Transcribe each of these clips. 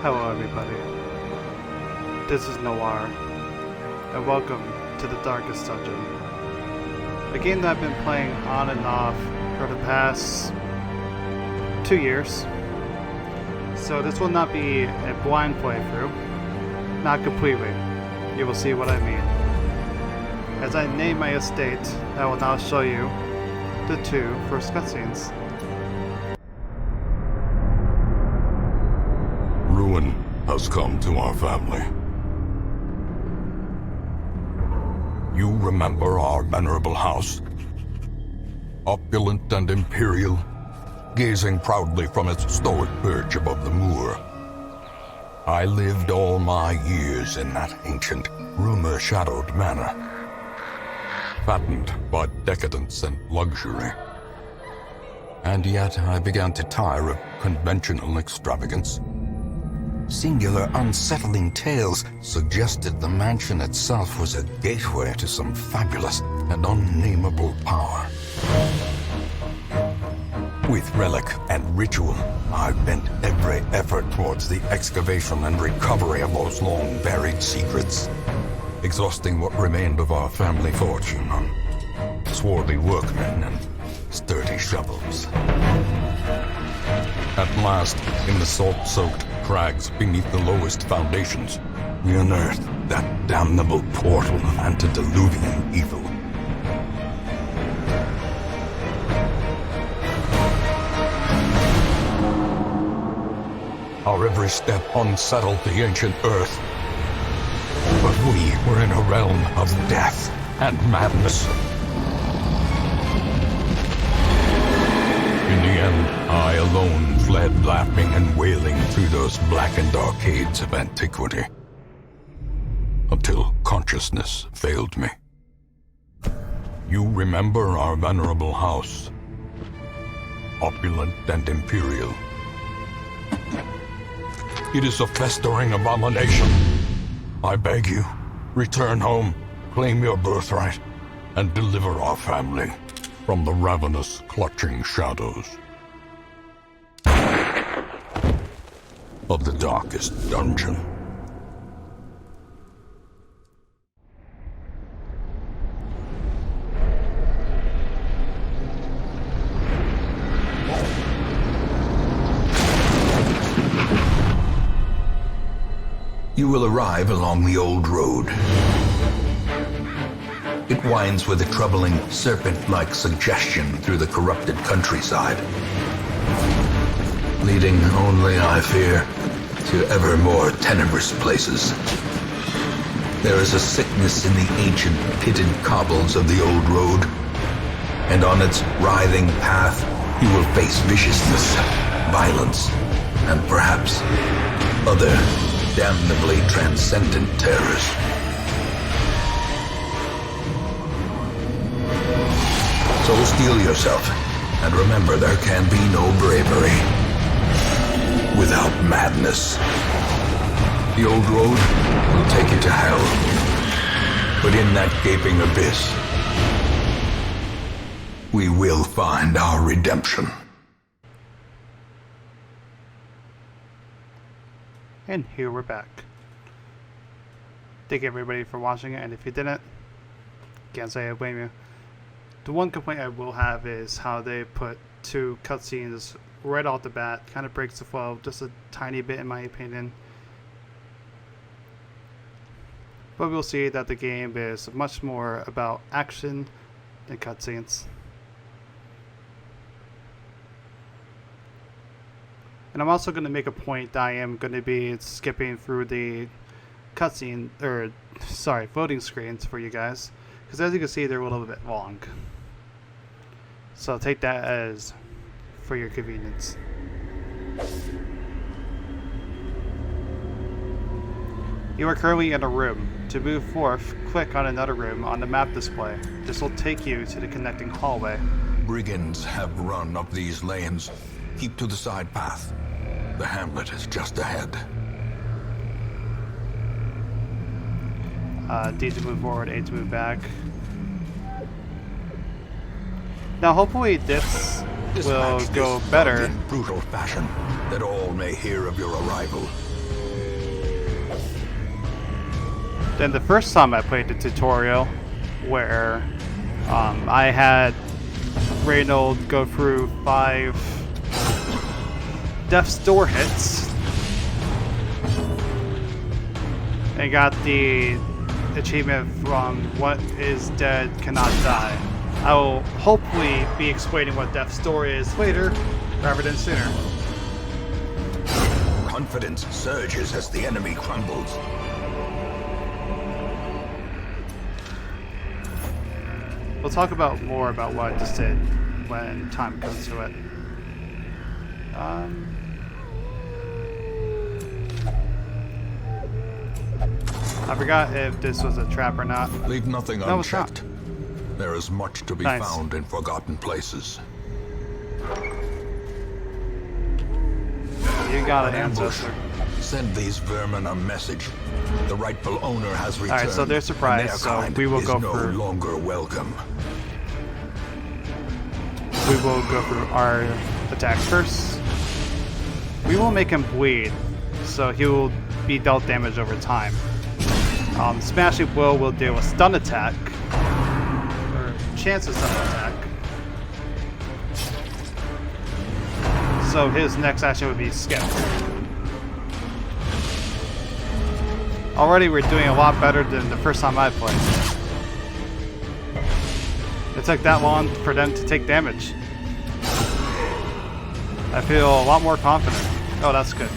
Hello everybody, this is Noir, and welcome to the Darkest Dungeon. A game that I've been playing on and off for the past 2 years. So this will not be a blind playthrough, not completely, you will see what I mean. As I name my estate, I will now show you the 2 first cutscenes. Ruin has come to our family. You remember our venerable house? Opulent and imperial, gazing proudly from its stoic perch above the moor. I lived all my years in that ancient, rumor-shadowed manor, fattened by decadence and luxury. And yet I began to tire of conventional extravagance. Singular, unsettling tales suggested the mansion itself was a gateway to some fabulous and unnameable power. With relic and ritual, I bent every effort towards the excavation and recovery of those long-buried secrets, exhausting what remained of our family fortune on swarthy workmen and sturdy shovels. At last, in the salt-soaked crags beneath the lowest foundations, we unearthed that damnable portal of antediluvian evil. Our every step unsettled the ancient earth, but we were in a realm of death and madness. In the end, I alone fled laughing and wailing through those blackened arcades of antiquity, until consciousness failed me. You remember our venerable house, opulent and imperial. It is a festering abomination. I beg you, return home, claim your birthright, and deliver our family from the ravenous, clutching shadows of the darkest dungeon. You will arrive along the old road. It winds with a troubling, serpent-like suggestion through the corrupted countryside, leading only, I fear, to ever more tenebrous places. There is a sickness in the ancient, pitted cobbles of the old road, and on its writhing path you will face viciousness, violence, and perhaps other damnably transcendent terrors. So steel yourself, and remember there can be no bravery without madness. The old road will take you to hell, but in that gaping abyss, we will find our redemption. And here we're back. Thank you everybody for watching it, and if you didn't, can't say I blame you. The one complaint I will have is how they put 2 cutscenes right off the bat. Kind of breaks the flow just a tiny bit in my opinion. But we'll see that the game is much more about action than cutscenes. And I'm also going to make a point that I am going to be skipping through the cutscene, loading screens for you guys. Because as you can see, they're a little bit long. So take that as for your convenience. You are currently in a room. To move forth, click on another room on the map display. This will take you to the connecting hallway. Brigands have run up these lanes. Keep to the side path. The hamlet is just ahead. D to move forward, A to move back. Now hopefully this will go better. In brutal fashion, that all may hear of your arrival. than the first time I played the tutorial, where I had Reynold go through 5 death's door hits and got the achievement from What is Dead Cannot Die. I will hopefully be explaining what death's door is later rather than sooner. Confidence surges as the enemy crumbles. We'll talk about more about what I just did when time comes to it. I forgot if this was a trap or not. Leave nothing No, it's not. unchecked. There is much to be Nice. found in forgotten places. You got it, An ambush. ancestor. Send these vermin a message. The rightful owner has returned. Alright, so they're surprised, and their so kind we will is go no for- longer welcome. We will go through our attacks first. We will make him bleed, so he will be dealt damage over time. Smashing Blow will do a stun attack, or chance of stun attack. So his next action would be skip. Already we're doing a lot better than the first time I played. It took that long for them to take damage. I feel a lot more confident. Oh, that's good.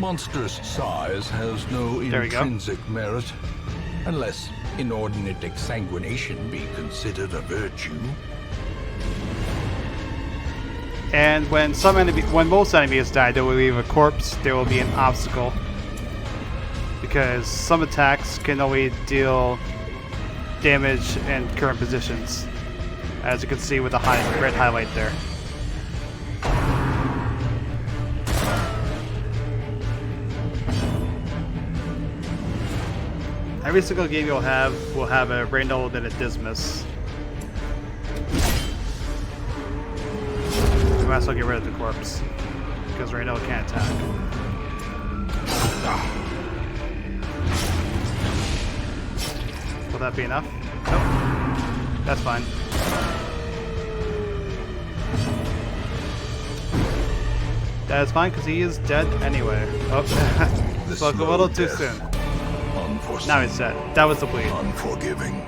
Monstrous size has no There we go. intrinsic merit, unless inordinate exsanguination be considered a virtue. And when most enemies die, they will leave a corpse. There will be an obstacle, because some attacks can only deal damage in current positions, as you can see with the red highlight there. Every single game will have a Reynold and a Dismas. We might as well get rid of the corpse, because Reynold can't attack. Will that be enough? Nope. That's fine. That is fine, because he is dead anyway. Oh, spoke a little too soon. Unforeseen. Now he's dead. That was the bleed. Unforgiving.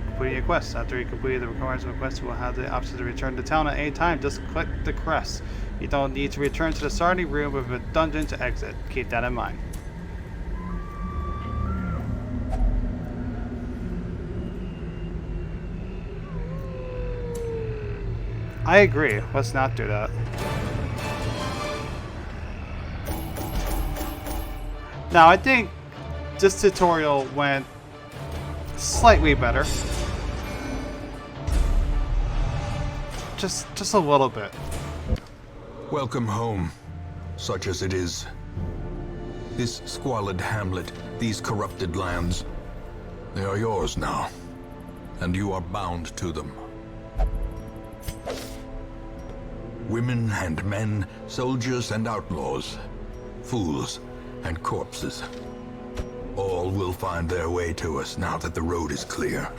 Completing a quest. After you complete the requirements of a quest, you will have the option to return to town at any time. Just click the crest. You don't need to return to the starting room of a dungeon to exit. Keep that in mind. I agree. Let's not do that. Now, I think this tutorial went slightly better. Just a little bit. Welcome home, such as it is. This squalid hamlet, these corrupted lands, they are yours now, and you are bound to them. Women and men, soldiers and outlaws, fools and corpses, all will find their way to us now that the road is clear.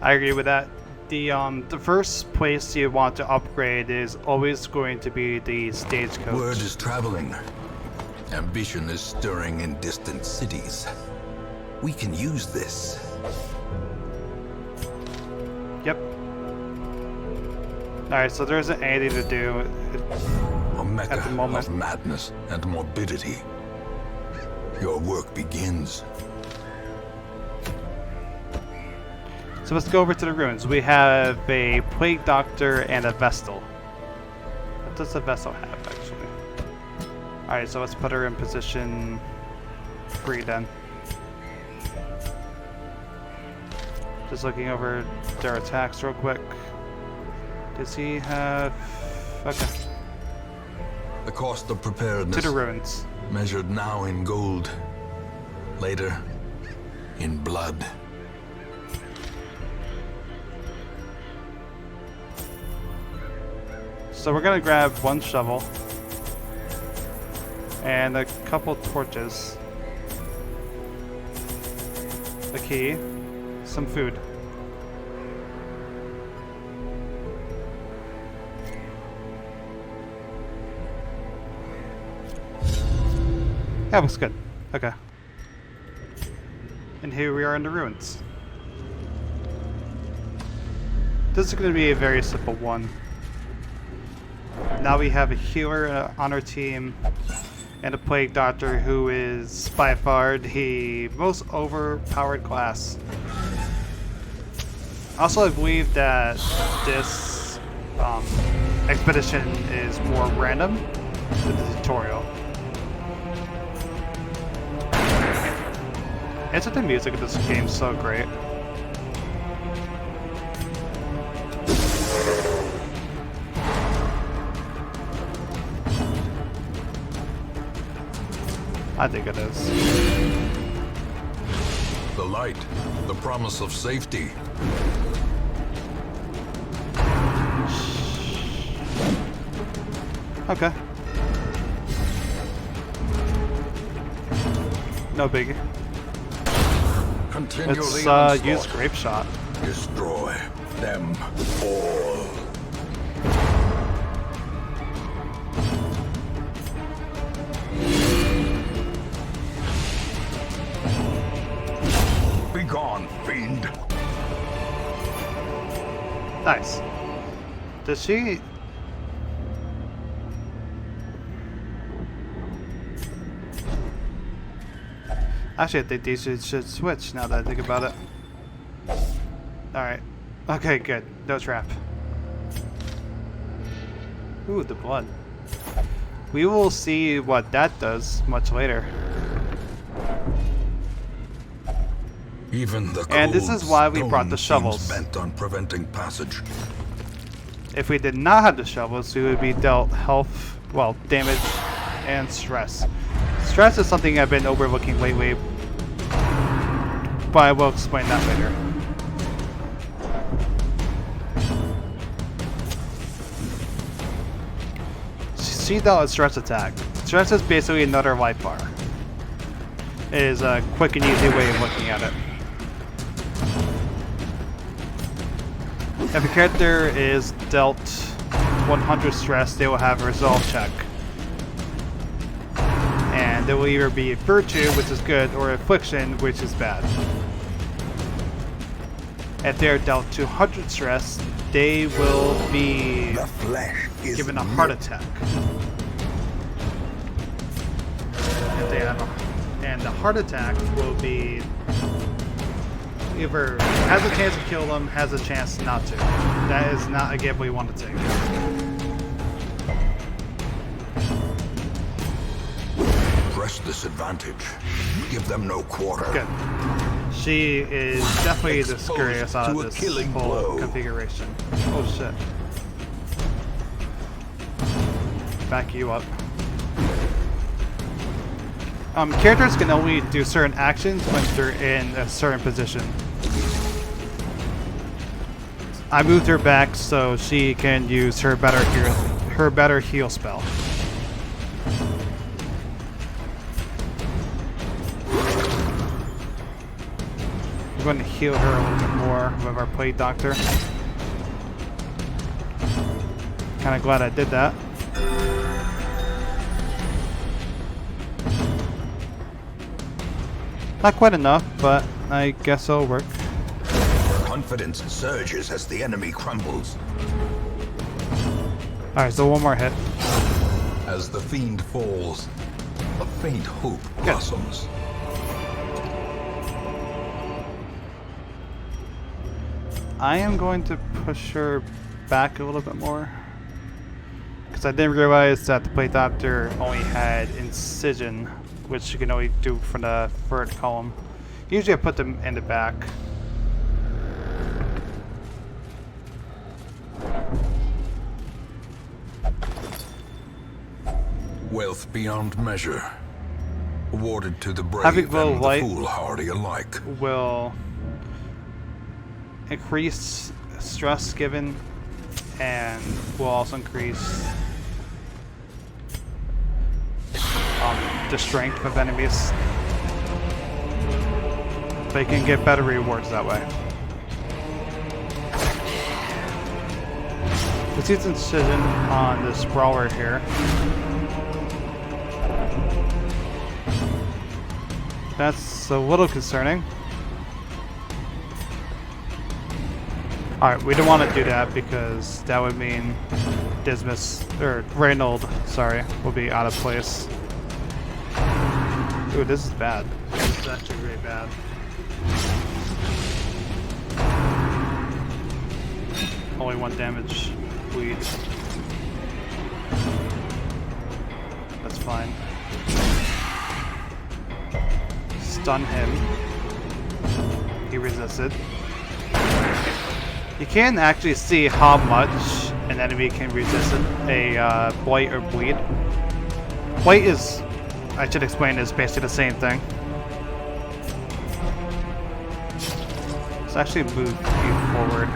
I agree with that. The first place you want to upgrade is always going to be the stagecoach. Word is traveling. Ambition is stirring in distant cities. We can use this. Yep. Alright, so there isn't anything to do A mecca at the moment. of madness and morbidity. Your work begins. So let's go over to the ruins. We have a Plague Doctor and a Vestal. What does the Vestal have, actually? Alright, so let's put her in position 3 then. Just looking over their attacks real quick. Does he have... Okay. The cost of To preparedness, the ruins. measured now in gold, later in blood. So we're gonna grab one shovel and a couple torches, a key, some food. That looks good. Okay. And here we are in the ruins. This is going to be a very simple one. Now we have a healer on our team and a plague doctor who is by far the most overpowered class. Also, I believe that this expedition is more random than the tutorial. Isn't the music of this game so great? I think it is. The light, the promise of safety. Okay. No biggie. Continue Let's the use onslaught. grape shot. Destroy them all. Be gone, fiend. Nice. Does she? Actually, I think these should switch now that I think about it. Alright. Okay, good. No trap. Ooh, the blood. We will see what that does much later. Even the And this cold is why we brought the stone shovels. seems bent on preventing passage. If we did not have the shovels, we would be dealt health, well, damage and stress. Stress is something I've been overlooking lately, but I will explain that later. See the stress attack. Stress is basically another life bar. It is a quick and easy way of looking at it. If a character is dealt 100 stress, they will have a resolve check. And it will either be virtue, which is good, or affliction, which is bad. If they are dealt 200 stress, they will be The flesh is given a heart attack. If they have and the heart attack will be either has a chance to kill them, has a chance not to. That is not a gift we want to take. Press this advantage. Give them no quarter. Good. She is definitely the Exposed scariest out to of a this killing whole blow. configuration. Oh shit. Back you up. Characters can only do certain actions when they're in a certain position. I moved her back so she can use her better heal spell. I'm going to heal her a little bit more with our plague doctor. Kind of glad I did that. Not quite enough, but I guess it'll work. Confidence surges as the enemy crumbles. Alright, so one more hit. As the fiend falls, a faint hope blossoms. I am going to push her back a little bit more. Because I didn't realize that the plate doctor only had incision, which you can only do from the third column. Usually I put them in the back. Wealth beyond measure, awarded to the brave Having and glow the light foolhardy alike. will increase stress given and will also increase the strength of enemies. But you can get better rewards that way. Let's use incision on this brawler here. That's a little concerning. Alright, we don't want to do that because that would mean Reynold, sorry, will be out of place. Ooh, this is bad. This is actually really bad. Only 1 damage. Bleed. That's fine. Stun him. He resisted. You can actually see how much an enemy can resist a blight or bleed. Blight is, I should explain, is basically the same thing. Let's actually move you forward.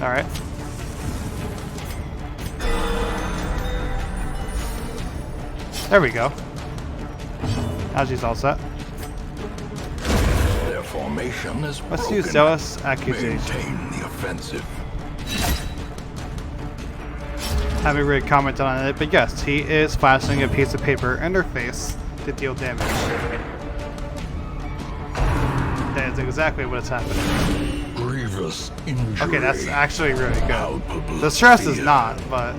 Alright. There we go. Now she's all set. Their formation is Let's broken. use Zealous Accusation. Maintain the offensive. Haven't really commented on it, but yes, he is flashing a piece of paper in their face to deal damage. That is exactly what is happening. Grievous injury. Okay, that's actually really good. Palpable The stress is fear. not, but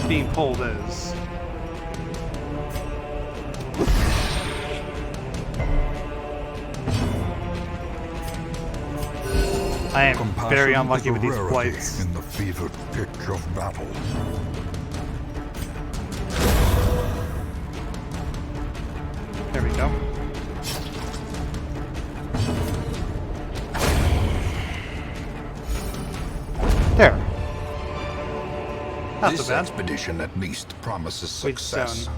being pulled is. I am Compassion very is unlucky a with these rarity blights. in the fevered pitch of battle. There we go. There. Not This so bad. expedition at least promises Wait, success.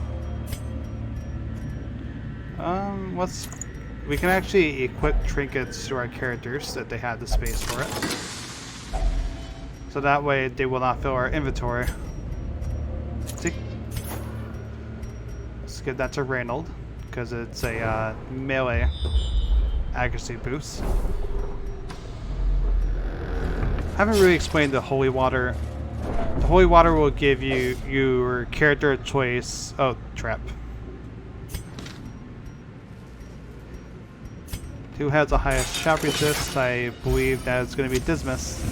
Let's. We can actually equip trinkets to our characters that they have the space for it. So that way they will not fill our inventory. See? Let's give that to Reynold, because it's a melee accuracy boost. I haven't really explained the holy water. The holy water will give you your character choice. Oh, trap. Who has the highest shock resist? I believe that it's going to be Dismas.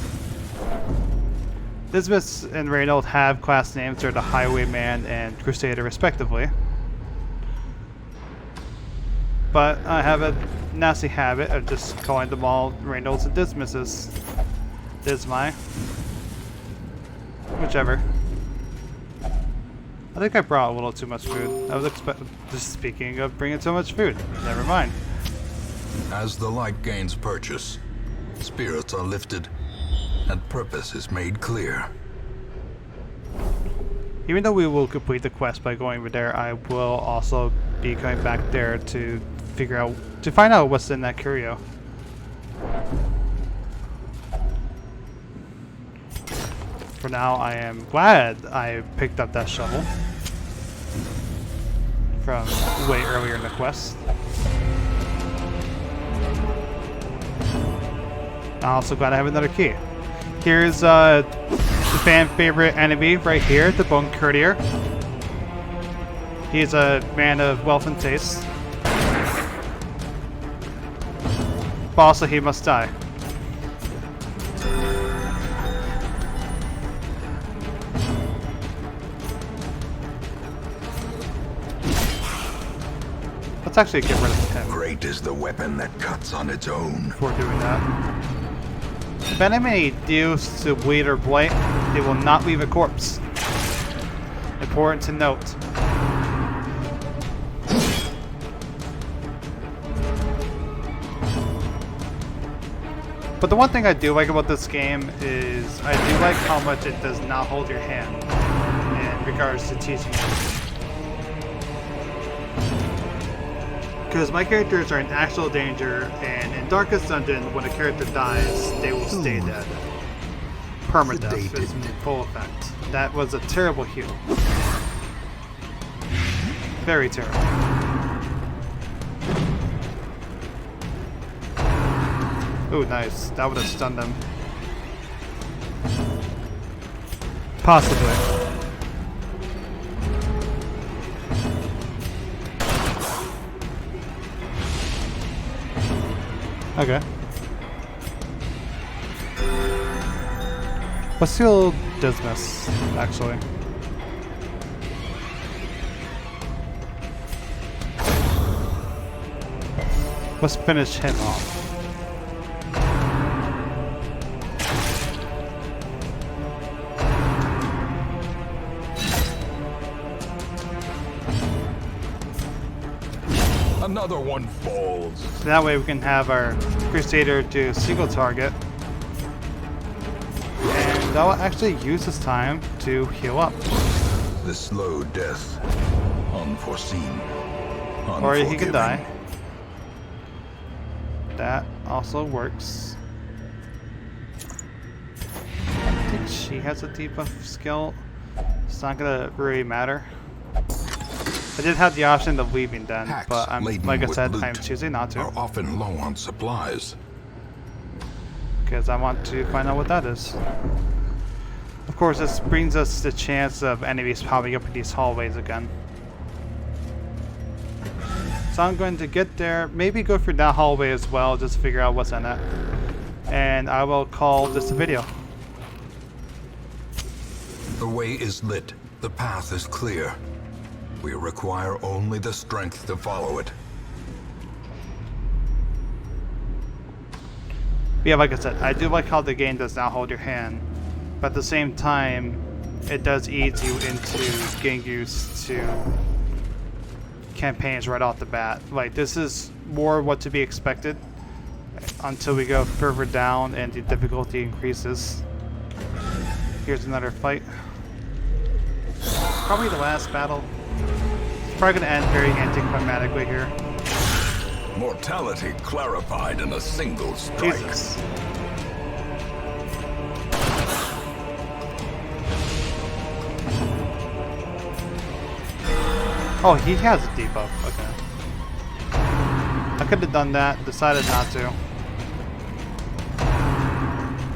Dismas and Reynold have class names. They're the Highwayman and Crusader, respectively. But I have a nasty habit of just calling them all Reynolds and Dismases. Dismy. Whichever. I think I brought a little too much food. I was just speaking of bringing so much food. Never mind. As the light gains purchase, spirits are lifted, and purpose is made clear. Even though we will complete the quest by going over there, I will also be going back there to find out what's in that curio. For now, I am glad I picked up that shovel from way earlier in the quest. I'm also glad I have another key. Here's the fan favorite enemy right here, the Bone Courtier. He's a man of wealth and taste. But also he must die. Let's actually get rid of him Great is the weapon that cuts on its own. before doing that. If an enemy deals to bleed or blight, they will not leave a corpse. Important to note. But the one thing I do like about this game is I do like how much it does not hold your hand in regards to teaching you. Because my characters are in actual danger, and in Darkest Dungeon, when a character dies, they will stay dead. Permadeath is in full effect. That was a terrible heal. Very terrible. Ooh, nice. That would have stunned them. Possibly. Okay. Let's heal Dismas, actually. Let's finish him off. Another one falls. So that way we can have our Crusader do a single target. And I'll actually use this time to heal up. The slow death. Unforeseen. Or he can die. That also works. I think she has a debuff skill. It's not gonna really matter. I did have the option of leaving then, Packs but like I said, I'm choosing not to. Are often low on supplies. Because I want to find out what that is. Of course, this brings us the chance of enemies popping up in these hallways again. So I'm going to get there, maybe go through that hallway as well, just to figure out what's in it. And I will call this a video. The way is lit. The path is clear. We require only the strength to follow it. Yeah, like I said, I do like how the game does not hold your hand, but at the same time, it does ease you into getting used to campaigns right off the bat. Like, this is more what to be expected until we go further down and the difficulty increases. Here's another fight. Probably the last battle. It's probably going to end very anticlimactically here. Mortality clarified in a single strike. Jesus. Oh, he has a debuff. Okay. I could have done that, decided not to.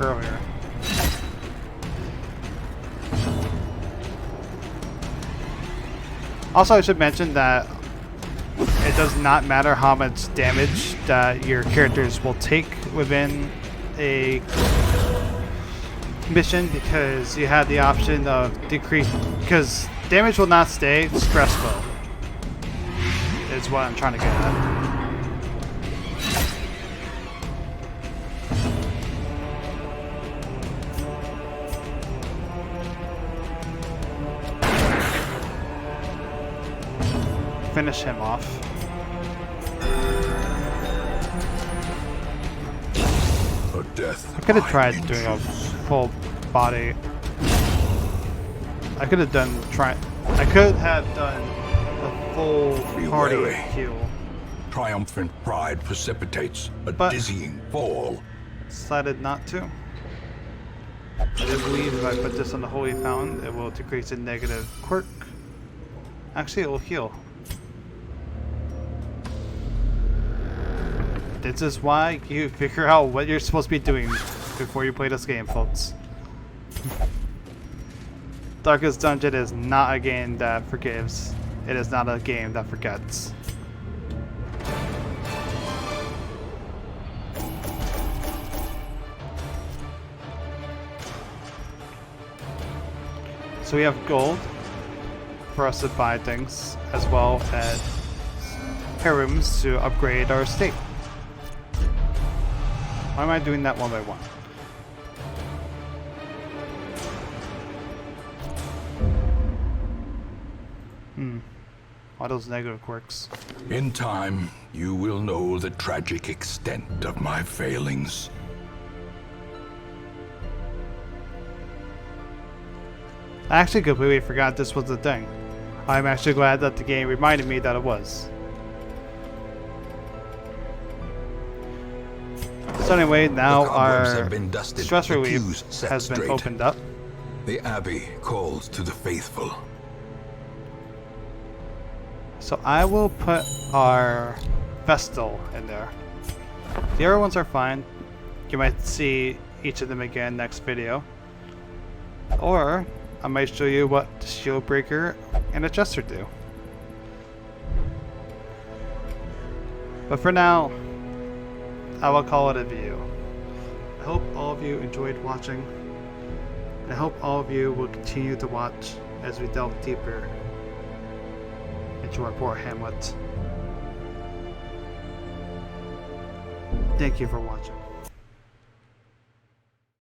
Earlier. Also, I should mention that it does not matter how much damage that your characters will take within a mission, because you have the option of decrease, because damage will not stay, stress will. Is what I'm trying to get at. Finish him off. A death. I could have tried doing a full body. I could have done I could have done a full party heal. Triumphant pride precipitates a But- dizzying fall. Decided not to. I do believe if I put this on the Holy Fountain, it will decrease the negative quirk. Actually, it will heal. This is why you figure out what you're supposed to be doing before you play this game, folks. Darkest Dungeon is not a game that forgives. It is not a game that forgets. So we have gold for us to buy things, as well as harums to upgrade our estate. Why am I doing that one by one? All those negative quirks. In time, you will know the tragic extent of my failings. I actually completely forgot this was a thing. I'm actually glad that the game reminded me that it was. So anyway, now The cobwebs our have been dusted, stress the relief pews set has been straight. opened up. The Abbey calls to the faithful. So I will put our Vestal in there. The other ones are fine. You might see each of them again next video. Or I might show you what the Shield Breaker and a Jester do. But for now, I will call it a video. I hope all of you enjoyed watching. I hope all of you will continue to watch as we delve deeper into our poor Hamlet. Thank you for watching.